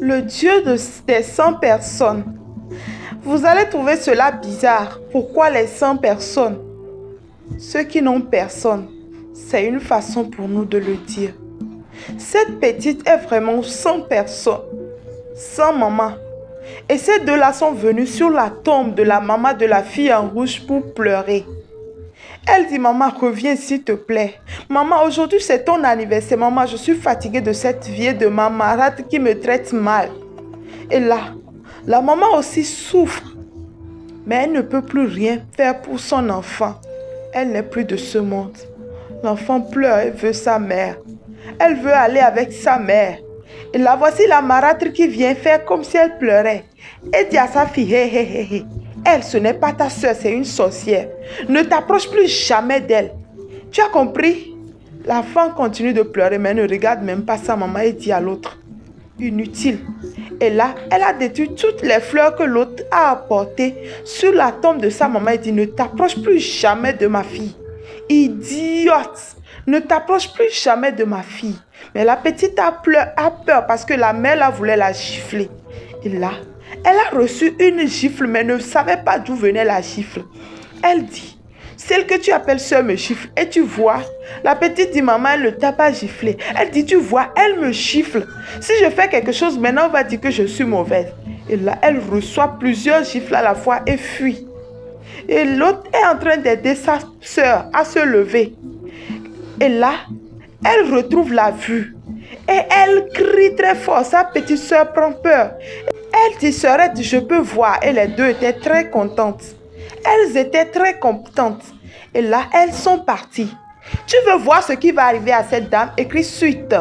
le Dieu des 100 personnes. Vous allez trouver cela bizarre. Pourquoi les 100 personnes? Ceux qui n'ont personne, c'est une façon pour nous de le dire. Cette petite est vraiment 100 personnes, sans maman. Et ces deux-là sont venus sur la tombe de la maman de la fille en rouge pour pleurer. Elle dit, maman, reviens s'il te plaît. Maman, aujourd'hui c'est ton anniversaire. Maman, je suis fatiguée de cette vieille de ma marade qui me traite mal. Et là, la maman aussi souffre. Mais elle ne peut plus rien faire pour son enfant. Elle n'est plus de ce monde. L'enfant pleure et veut sa mère. Elle veut aller avec sa mère. Et là, voici la marâtre qui vient faire comme si elle pleurait. Et dit à sa fille, hé, hé, hé, hé. Elle, ce n'est pas ta soeur, c'est une sorcière. Ne t'approche plus jamais d'elle. Tu as compris? L'enfant continue de pleurer, mais ne regarde même pas sa maman et dit à l'autre, inutile. Et là, elle a détruit toutes les fleurs que l'autre a apportées sur la tombe de sa maman et dit, ne t'approche plus jamais de ma fille. Idiote! Ne t'approche plus jamais de ma fille. Mais la petite a peur parce que la mère la voulait la gifler. Et là, elle a reçu une gifle mais ne savait pas d'où venait la gifle. Elle dit, celle que tu appelles soeur me gifle. Et tu vois, la petite dit, maman, elle ne t'a pas giflé. Elle dit, tu vois, elle me gifle. Si je fais quelque chose, maintenant on va dire que je suis mauvaise. Et là, elle reçoit plusieurs gifles à la fois et fuit. Et l'autre est en train d'aider sa soeur à se lever. Et là, elle retrouve la vue. Et elle crie très fort. Sa petite soeur prend peur. Elle dit, sœurette, je peux voir. Et les deux étaient très contentes. Elles étaient très contentes. Et là, elles sont parties. Tu veux voir ce qui va arriver à cette dame? Écris suite.